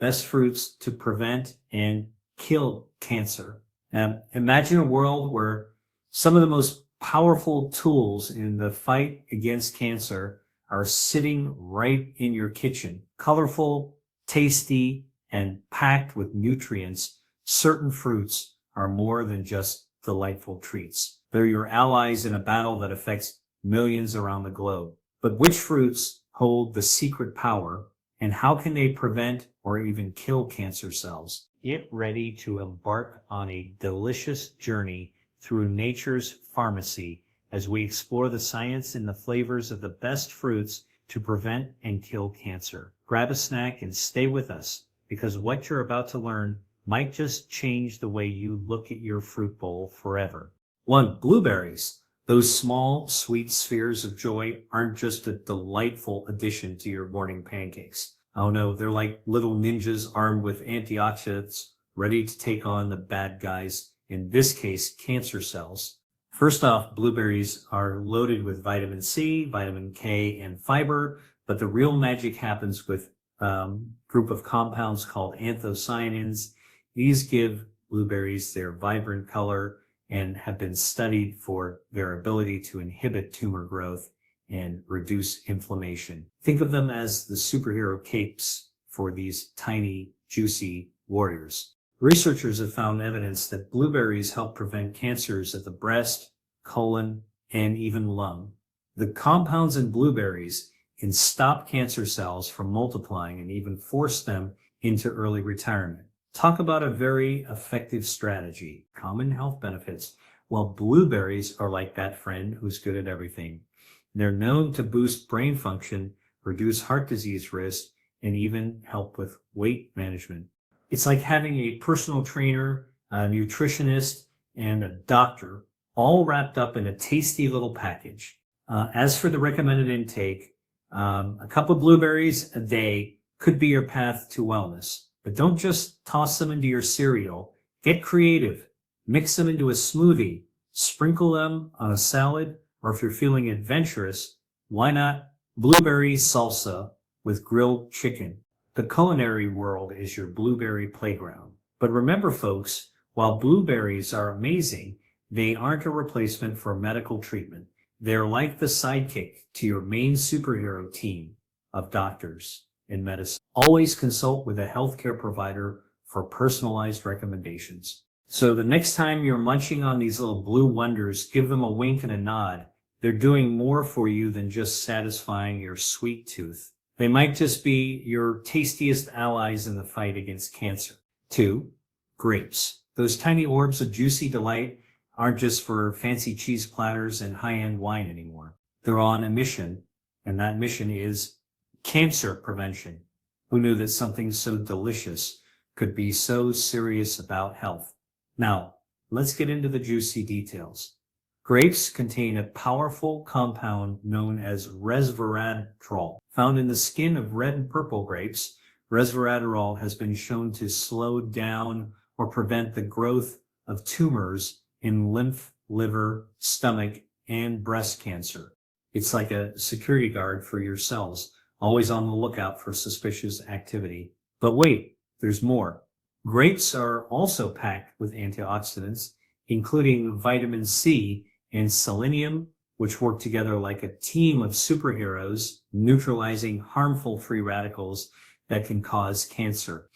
best fruits to prevent and kill cancer. Imagine a world where some of the most powerful tools in the fight against cancer are sitting right in your kitchen. Colorful, tasty, and packed with nutrients. Certain fruits are more than just delightful treats. They're your allies in a battle that affects millions around the globe. But which fruits hold the secret power, and how can they prevent or even kill cancer cells? Get ready to embark on a delicious journey through nature's pharmacy as we explore the science and the flavors of the best fruits to prevent and kill cancer. Grab a snack and stay with us, because what you're about to learn might just change the way you look at your fruit bowl forever. 1. Blueberries. Those small, sweet spheres of joy aren't just a delightful addition to your morning pancakes. Oh no, they're like little ninjas armed with antioxidants, ready to take on the bad guys, in this case, cancer cells. First off, blueberries are loaded with vitamin C, vitamin K, and fiber, but the real magic happens with a group of compounds called anthocyanins. These give blueberries their vibrant color and have been studied for their ability to inhibit tumor growth and reduce inflammation. Think of them as the superhero capes for these tiny, juicy warriors. Researchers have found evidence that blueberries help prevent cancers of the breast, colon, and even lung. The compounds in blueberries can stop cancer cells from multiplying and even force them into early retirement. Talk about a very effective strategy. Common health benefits. Well, blueberries are like that friend who's good at everything. They're known to boost brain function, reduce heart disease risk, and even help with weight management. It's like having a personal trainer, a nutritionist, and a doctor all wrapped up in a tasty little package. As for the recommended intake, a cup of blueberries a day could be your path to wellness. But don't just toss them into your cereal. Get creative. Mix them into a smoothie. Sprinkle them on a salad. Or if you're feeling adventurous, why not blueberry salsa with grilled chicken? The culinary world is your blueberry playground. But remember, folks, while blueberries are amazing, they aren't a replacement for medical treatment. They're like the sidekick to your main superhero team of doctors in medicine. Always consult with a healthcare provider for personalized recommendations. So the next time you're munching on these little blue wonders, give them a wink and a nod. They're doing more for you than just satisfying your sweet tooth. They might just be your tastiest allies in the fight against cancer. 2. Grapes. Those tiny orbs of juicy delight aren't just for fancy cheese platters and high-end wine anymore. They're on a mission, and that mission is cancer prevention. Who knew that something so delicious could be so serious about health? Now, let's get into the juicy details. Grapes contain a powerful compound known as resveratrol. Found in the skin of red and purple grapes, resveratrol has been shown to slow down or prevent the growth of tumors in lymph, liver, stomach, and breast cancer. It's like a security guard for your cells, always on the lookout for suspicious activity. But wait, there's more. Grapes are also packed with antioxidants, including vitamin C and selenium, which work together like a team of superheroes, neutralizing harmful free radicals that can cause cancer.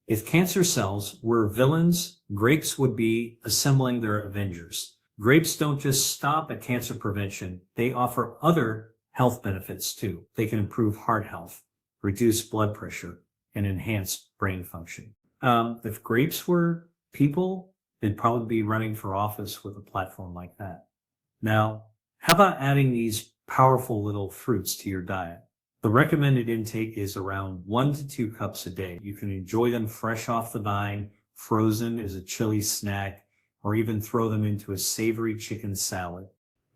If cancer cells were villains, grapes would be assembling their avengers. Grapes don't just stop at cancer prevention, they offer other health benefits too. They can improve heart health, reduce blood pressure, and enhance brain function. If grapes were people, they'd probably be running for office with a platform like that. Now, how about adding these powerful little fruits to your diet? The recommended intake is around 1 to 2 cups a day. You can enjoy them fresh off the vine, frozen as a chili snack, or even throw them into a savory chicken salad.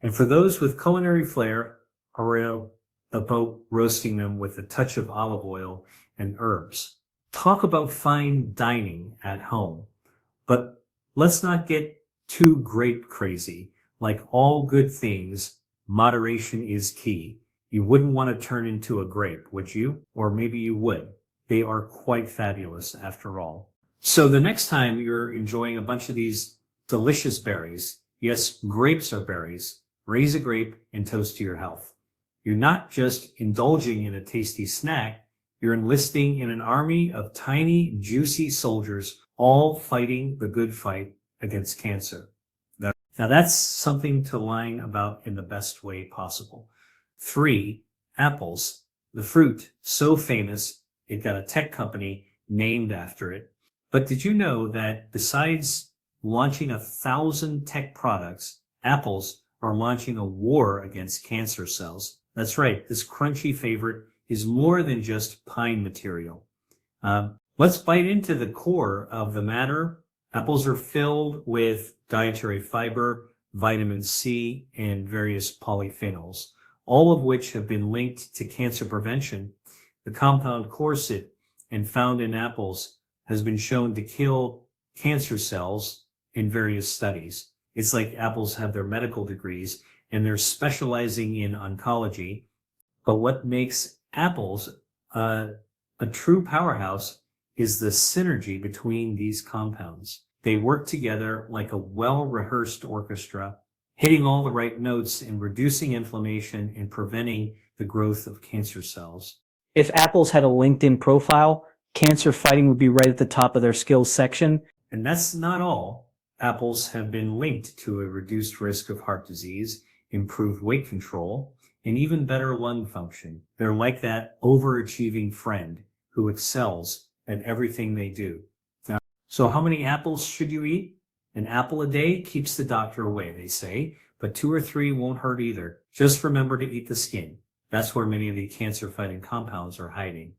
And for those with culinary flair, about roasting them with a touch of olive oil and herbs. Talk about fine dining at home. But let's not get too grape crazy. Like all good things, moderation is key. You wouldn't want to turn into a grape, would you? Or maybe you would. They are quite fabulous after all. So the next time you're enjoying a bunch of these delicious berries, yes, grapes are berries, raise a grape and toast to your health. You're not just indulging in a tasty snack, you're enlisting in an army of tiny, juicy soldiers, all fighting the good fight against cancer. Now that's something to line about in the best way possible. 3, apples, the fruit so famous it got a tech company named after it. But did you know that besides launching 1,000 tech products, apples are launching a war against cancer cells? That's right, this crunchy favorite is more than just pine material. Let's bite into the core of the matter. Apples are filled with dietary fiber, vitamin C, and various polyphenols, all of which have been linked to cancer prevention. The compound quercetin and found in apples has been shown to kill cancer cells in various studies. It's like apples have their medical degrees and they're specializing in oncology. But what makes apples a true powerhouse is the synergy between these compounds. They work together like a well-rehearsed orchestra, hitting all the right notes and reducing inflammation and preventing the growth of cancer cells. If apples had a LinkedIn profile, cancer fighting would be right at the top of their skills section. And that's not all. Apples have been linked to a reduced risk of heart disease, improved weight control, and even better lung function. They're like that overachieving friend who excels at everything they do. Now, so how many apples should you eat? An apple a day keeps the doctor away, they say, but 2 or 3 won't hurt either. Just remember to eat the skin. That's where many of the cancer-fighting compounds are hiding.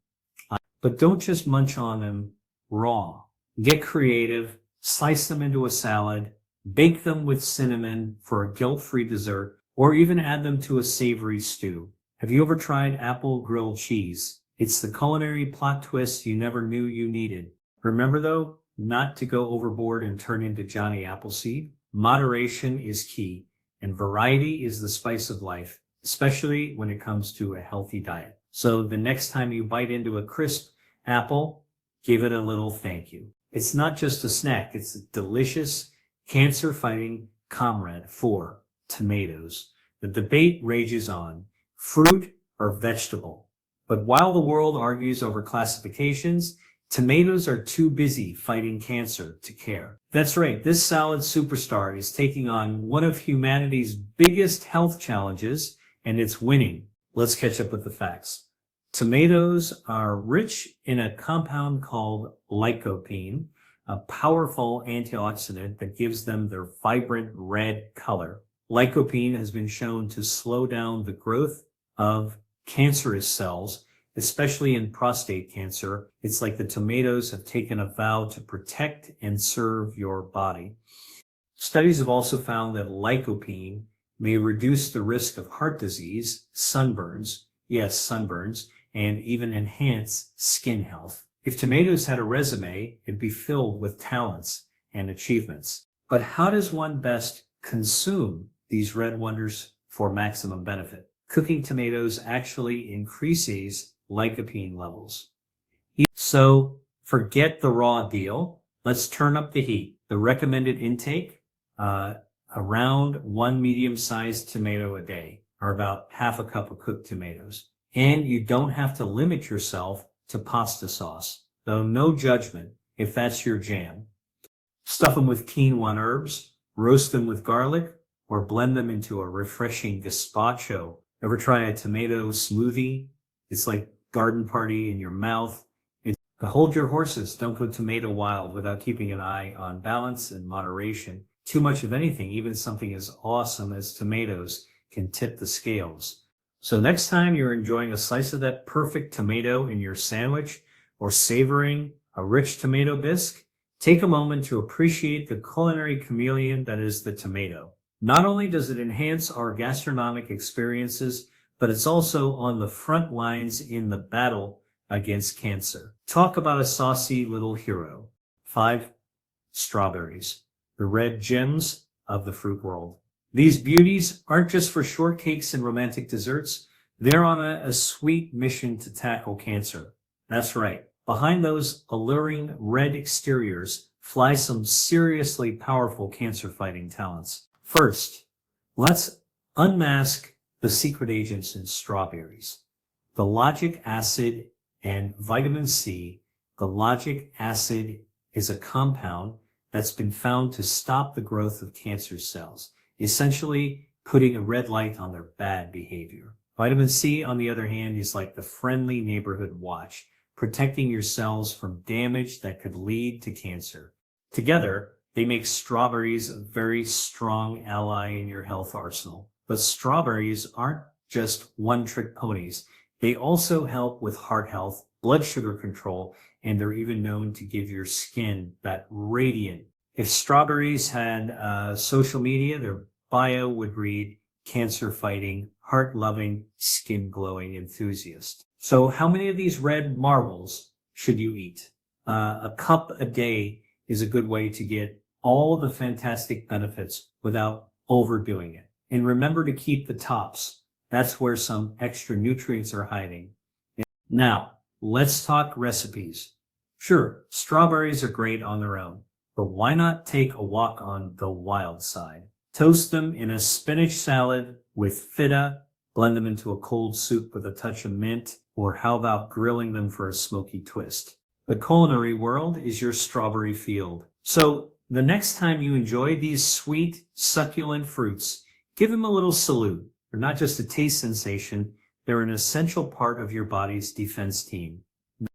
But don't just munch on them raw. Get creative, slice them into a salad, bake them with cinnamon for a guilt-free dessert, or even add them to a savory stew. Have you ever tried apple grilled cheese? It's the culinary plot twist you never knew you needed. Remember though, not to go overboard and turn into Johnny Appleseed. Moderation is key, and variety is the spice of life, especially when it comes to a healthy diet. So the next time you bite into a crisp apple, give it a little thank you. It's not just a snack, it's a delicious, cancer-fighting comrade for tomatoes. The debate rages on, fruit or vegetable. But while the world argues over classifications, tomatoes are too busy fighting cancer to care. That's right, this salad superstar is taking on one of humanity's biggest health challenges, and it's winning. Let's catch up with the facts. Tomatoes are rich in a compound called lycopene, a powerful antioxidant that gives them their vibrant red color. Lycopene has been shown to slow down the growth of cancerous cells, especially in prostate cancer. It's like the tomatoes have taken a vow to protect and serve your body. Studies have also found that lycopene may reduce the risk of heart disease, sunburns, and even enhance skin health. If tomatoes had a resume, it'd be filled with talents and achievements. But how does one best consume these red wonders for maximum benefit? Cooking tomatoes actually increases lycopene levels. So forget the raw deal. Let's turn up the heat. The recommended intake, around 1 medium-sized tomato a day, or about half a cup of cooked tomatoes. And you don't have to limit yourself to pasta sauce, though no judgment if that's your jam. Stuff them with quinoa herbs, roast them with garlic, or blend them into a refreshing gazpacho. Ever try a tomato smoothie? It's like garden party in your mouth. But hold your horses. Don't go tomato wild without keeping an eye on balance and moderation. Too much of anything, even something as awesome as tomatoes, can tip the scales. So next time you're enjoying a slice of that perfect tomato in your sandwich or savoring a rich tomato bisque, take a moment to appreciate the culinary chameleon that is the tomato. Not only does it enhance our gastronomic experiences, but it's also on the front lines in the battle against cancer. Talk about a saucy little hero. 5, strawberries, the red gems of the fruit world. These beauties aren't just for shortcakes and romantic desserts. They're on a sweet mission to tackle cancer. That's right. behind those alluring red exteriors fly some seriously powerful cancer-fighting talents. First, let's unmask the secret agents in strawberries. The logic acid and vitamin C. The logic acid is a compound that's been found to stop the growth of cancer cells, essentially putting a red light on their bad behavior. Vitamin C, on the other hand, is like the friendly neighborhood watch, protecting your cells from damage that could lead to cancer. Together, they make strawberries a very strong ally in your health arsenal. But strawberries aren't just one-trick ponies. They also help with heart health, blood sugar control, and they're even known to give your skin that radiant. If strawberries had social media, their bio would read cancer-fighting, heart-loving, skin-glowing enthusiast. So how many of these red marbles should you eat? A cup a day is a good way to get all the fantastic benefits without overdoing it. And remember to keep the tops. That's where some extra nutrients are hiding. Now, let's talk recipes. Sure, strawberries are great on their own, but why not take a walk on the wild side? Toast them in a spinach salad with feta, blend them into a cold soup with a touch of mint, or how about grilling them for a smoky twist? The culinary world is your strawberry field. So the next time you enjoy these sweet, succulent fruits, give them a little salute. They're not just a taste sensation, they're an essential part of your body's defense team.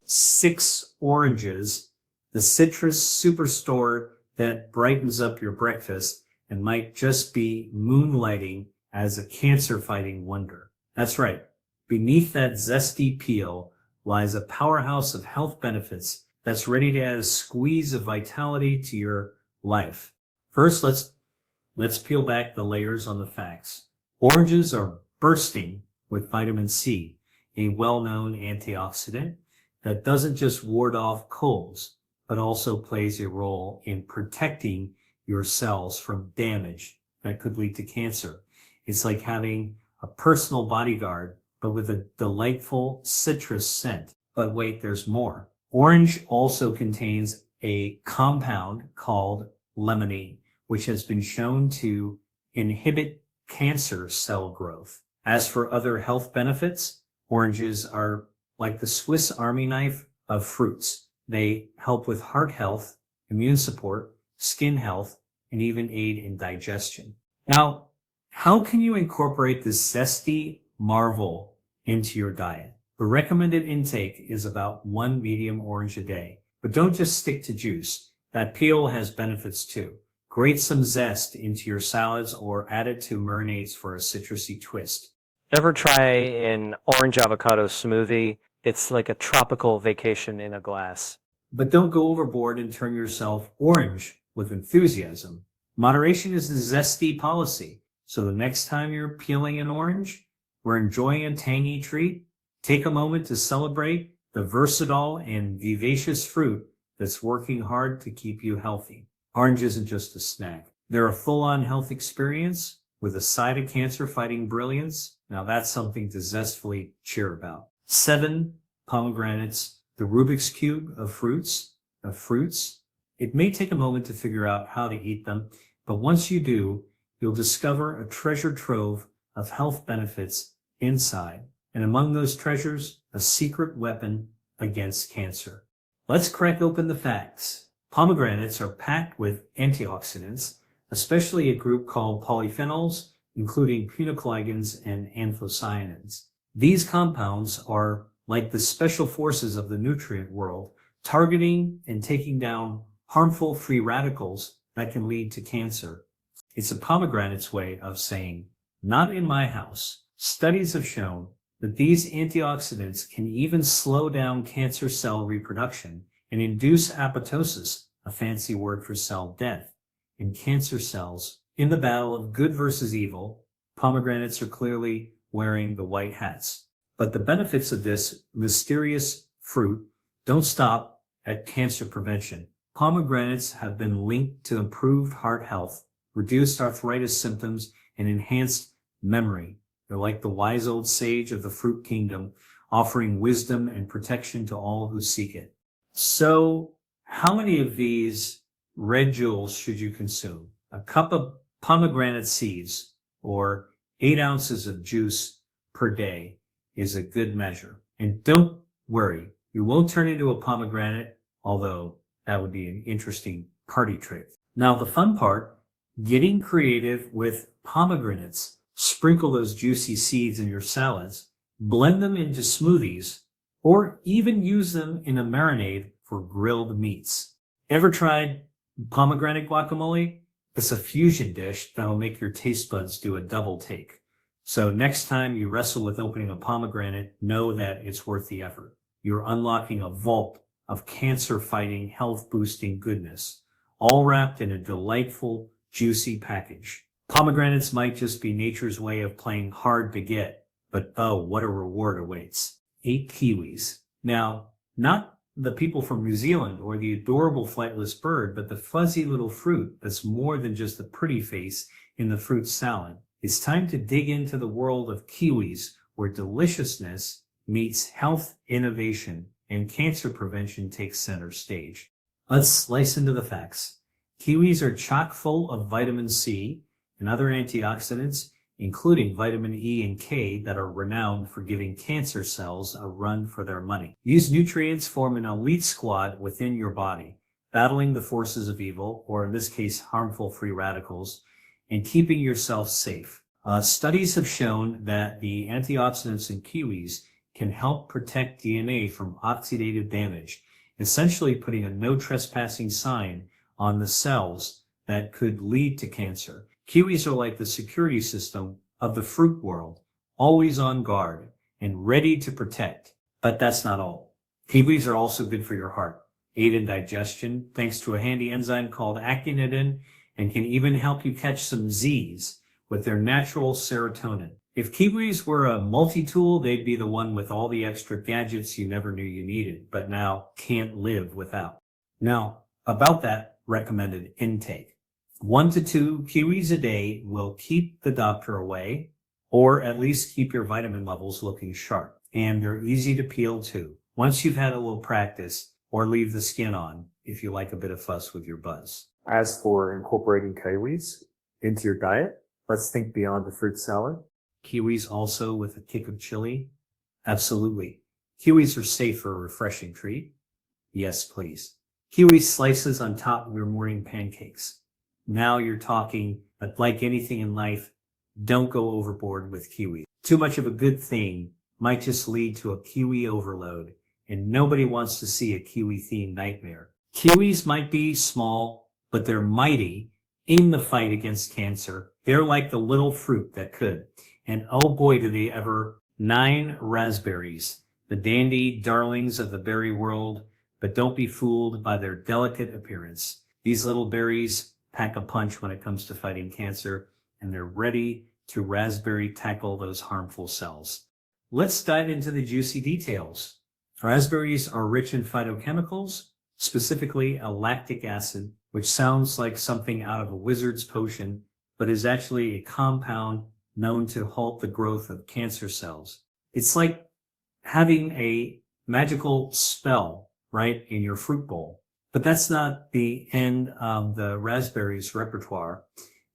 6 oranges, the citrus superstore that brightens up your breakfast and might just be moonlighting as a cancer-fighting wonder. That's right. Beneath that zesty peel lies a powerhouse of health benefits that's ready to add a squeeze of vitality to your life. First, let's peel back the layers on the facts. Oranges are bursting with vitamin C, a well-known antioxidant that doesn't just ward off colds, but also plays a role in protecting your cells from damage that could lead to cancer. It's like having a personal bodyguard, but with a delightful citrus scent. But wait, there's more. Orange also contains a compound called limonene, which has been shown to inhibit cancer cell growth. As for other health benefits, oranges are like the Swiss Army knife of fruits. They help with heart health, immune support, skin health, and even aid in digestion. Now, how can you incorporate this zesty marvel into your diet? The recommended intake is about 1 medium orange a day, but don't just stick to juice. That peel has benefits too. Grate some zest into your salads or add it to marinades for a citrusy twist. Ever try an orange avocado smoothie? It's like a tropical vacation in a glass. But don't go overboard and turn yourself orange with enthusiasm. Moderation is the zesty policy. So the next time you're peeling an orange or enjoying a tangy treat, take a moment to celebrate the versatile and vivacious fruit that's working hard to keep you healthy. Orange isn't just a snack. They're a full-on health experience with a side of cancer-fighting brilliance. Now that's something to zestfully cheer about. 7 pomegranates, the Rubik's Cube of fruits. It may take a moment to figure out how to eat them, but once you do, you'll discover a treasure trove of health benefits inside. And among those treasures, a secret weapon against cancer. Let's crack open the facts. Pomegranates are packed with antioxidants, especially a group called polyphenols, including punicalagins and anthocyanins. These compounds are like the special forces of the nutrient world, targeting and taking down harmful free radicals that can lead to cancer. It's a pomegranate's way of saying, not in my house. Studies have shown that these antioxidants can even slow down cancer cell reproduction and induce apoptosis, a fancy word for cell death, in cancer cells. In the battle of good versus evil, pomegranates are clearly wearing the white hats. But the benefits of this mysterious fruit don't stop at cancer prevention. Pomegranates have been linked to improved heart health, reduced arthritis symptoms, and enhanced memory. They're like the wise old sage of the fruit kingdom, offering wisdom and protection to all who seek it. So how many of these red jewels should you consume? A cup of pomegranate seeds or 8 ounces of juice per day is a good measure. And don't worry, you won't turn into a pomegranate, although that would be an interesting party trick. Now, the fun part, getting creative with pomegranates. Sprinkle those juicy seeds in your salads, blend them into smoothies, or even use them in a marinade for grilled meats. Ever tried pomegranate guacamole? It's a fusion dish that'll make your taste buds do a double take. So next time you wrestle with opening a pomegranate, know that it's worth the effort. You're unlocking a vault of cancer-fighting, health-boosting goodness, all wrapped in a delightful, juicy package. Pomegranates might just be nature's way of playing hard to get, but oh, what a reward awaits. 8 kiwis. Now, not the people from New Zealand or the adorable flightless bird, but the fuzzy little fruit that's more than just a pretty face in the fruit salad. It's time to dig into the world of kiwis, where deliciousness meets health innovation and cancer prevention takes center stage. Let's slice into the facts. Kiwis are chock full of vitamin C and other antioxidants, including vitamin E and K, that are renowned for giving cancer cells a run for their money. These nutrients form an elite squad within your body, battling the forces of evil, or in this case, harmful free radicals, and keeping yourself safe. Studies have shown that the antioxidants in kiwis can help protect DNA from oxidative damage, essentially putting a no trespassing sign on the cells that could lead to cancer. Kiwis are like the security system of the fruit world, always on guard and ready to protect. But that's not all. Kiwis are also good for your heart, aid in digestion thanks to a handy enzyme called actinitin, and can even help you catch some Z's with their natural serotonin. If kiwis were a multi-tool, they'd be the one with all the extra gadgets you never knew you needed, but now can't live without. Now, about that recommended intake. 1 to 2 kiwis a day will keep the doctor away, or at least keep your vitamin levels looking sharp. And they're easy to peel too, once you've had a little practice, or leave the skin on if you like a bit of fuss with your buzz. As for incorporating kiwis into your diet, let's think beyond the fruit salad. Kiwis also with a kick of chili? Absolutely. Kiwis are safe for a refreshing treat. Yes, please. Kiwi slices on top of your morning pancakes. Now you're talking, but like anything in life, don't go overboard with kiwi. Too much of a good thing might just lead to a kiwi overload, and nobody wants to see a kiwi-themed nightmare. Kiwis might be small, but they're mighty in the fight against cancer. They're like the little fruit that could. And oh boy, do they ever. 9 raspberries, the dandy darlings of the berry world, but don't be fooled by their delicate appearance. These little berries pack a punch when it comes to fighting cancer, and they're ready to raspberry tackle those harmful cells. Let's dive into the juicy details. Raspberries are rich in phytochemicals, specifically a lactic acid, which sounds like something out of a wizard's potion, but is actually a compound known to halt the growth of cancer cells. It's like having a magical spell, right, in your fruit bowl. But that's not the end of the raspberries repertoire.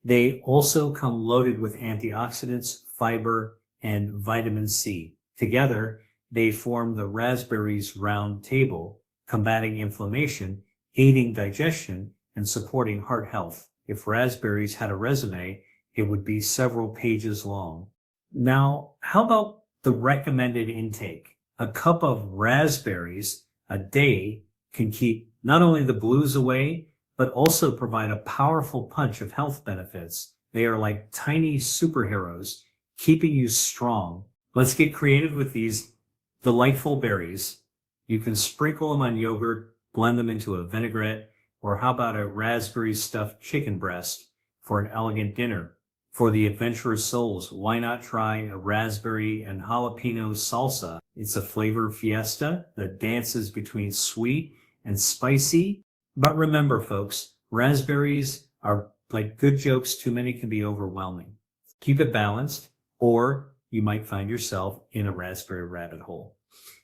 They also come loaded with antioxidants, fiber, and vitamin C. Together, they form the raspberries round table, combating inflammation, aiding digestion, and supporting heart health. If raspberries had a resume, it would be several pages long. Now, how about the recommended intake? A cup of raspberries a day can keep not only the blues away, but also provide a powerful punch of health benefits. They are like tiny superheroes, keeping you strong. Let's get creative with these delightful berries. You can sprinkle them on yogurt, blend them into a vinaigrette, or how about a raspberry stuffed chicken breast for an elegant dinner? For the adventurous souls, why not try a raspberry and jalapeno salsa? It's a flavor fiesta that dances between sweet and spicy. But remember, folks, raspberries are like good jokes. Too many can be overwhelming. Keep it balanced, or you might find yourself in a raspberry rabbit hole.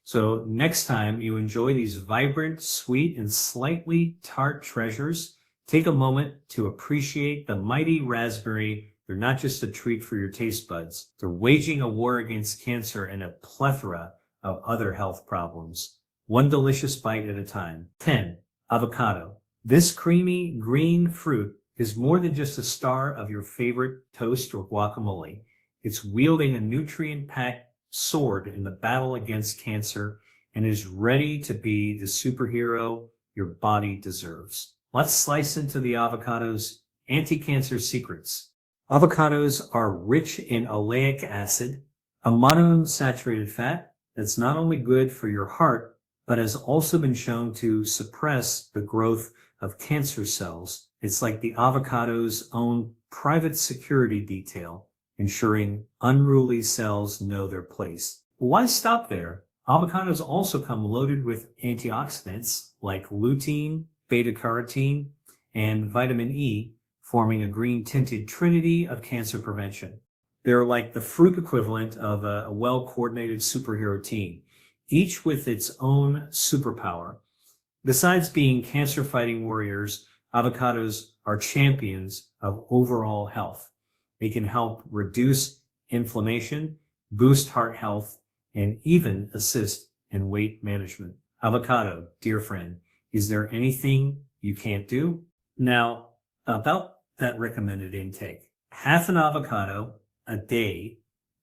So next time you enjoy these vibrant, sweet, and slightly tart treasures, take a moment to appreciate the mighty raspberry. They're not just a treat for your taste buds. They're waging a war against cancer and a plethora of other health problems. One delicious bite at a time. 10. Avocado. This creamy green fruit is more than just a star of your favorite toast or guacamole. It's wielding a nutrient-packed sword in the battle against cancer and is ready to be the superhero your body deserves. Let's slice into the avocado's anti-cancer secrets. Avocados are rich in oleic acid, a monounsaturated fat that's not only good for your heart, but has also been shown to suppress the growth of cancer cells. It's like the avocado's own private security detail, ensuring unruly cells know their place. Why stop there? Avocados also come loaded with antioxidants like lutein, beta-carotene, and vitamin E, forming a green-tinted trinity of cancer prevention. They're like the fruit equivalent of a well-coordinated superhero team, each with its own superpower. Besides being cancer-fighting warriors, avocados are champions of overall health. They can help reduce inflammation, boost heart health, and even assist in weight management. Avocado, dear friend, is there anything you can't do? Now, about that recommended intake. Half an avocado a day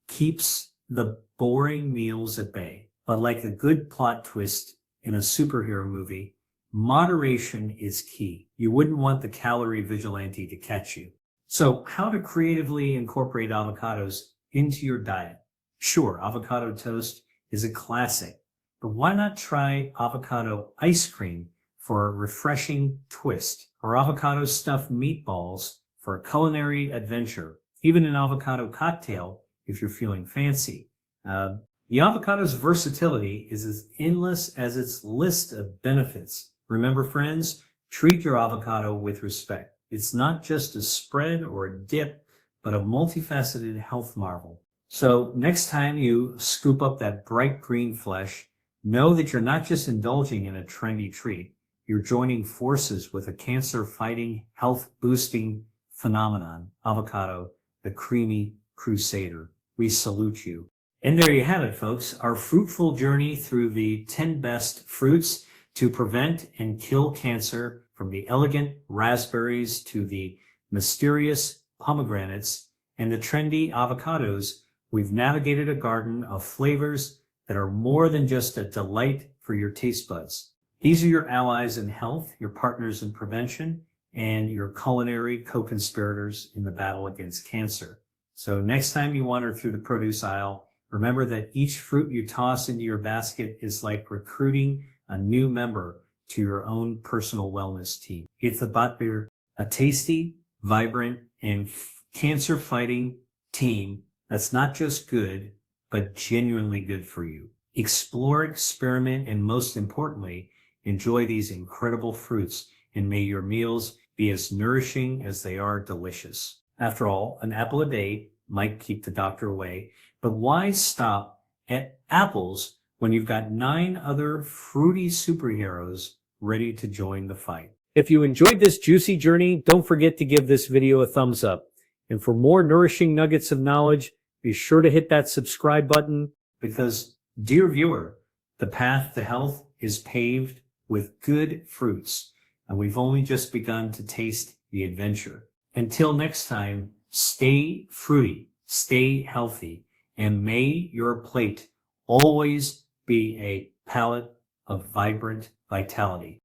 keeps the boring meals at bay. But like a good plot twist in a superhero movie, moderation is key. You wouldn't want the calorie vigilante to catch you. So how to creatively incorporate avocados into your diet? Sure, avocado toast is a classic, but why not try avocado ice cream for a refreshing twist, or avocado stuffed meatballs for a culinary adventure, even an avocado cocktail if you're feeling fancy. The avocado's versatility is as endless as its list of benefits. Remember, friends, treat your avocado with respect. It's not just a spread or a dip, but a multifaceted health marvel. So next time you scoop up that bright green flesh, know that you're not just indulging in a trendy treat. You're joining forces with a cancer-fighting, health-boosting phenomenon, avocado, the creamy crusader. We salute you. And there you have it, folks, our fruitful journey through the 10 best fruits to prevent and kill cancer, from the elegant raspberries to the mysterious pomegranates and the trendy avocados. We've navigated a garden of flavors that are more than just a delight for your taste buds. These are your allies in health, your partners in prevention, and your culinary co-conspirators in the battle against cancer. So next time you wander through the produce aisle, remember that each fruit you toss into your basket is like recruiting a new member to your own personal wellness team. It's about a tasty, vibrant, and cancer-fighting team that's not just good, but genuinely good for you. Explore, experiment, and most importantly, enjoy these incredible fruits, and may your meals be as nourishing as they are delicious. After all, an apple a day might keep the doctor away, but why stop at apples when you've got 9 other fruity superheroes ready to join the fight? If you enjoyed this juicy journey, don't forget to give this video a thumbs up. And for more nourishing nuggets of knowledge, be sure to hit that subscribe button, because, dear viewer, the path to health is paved with good fruits, and we've only just begun to taste the adventure. Until next time, stay fruity, stay healthy, and may your plate always be a palette of vibrant vitality.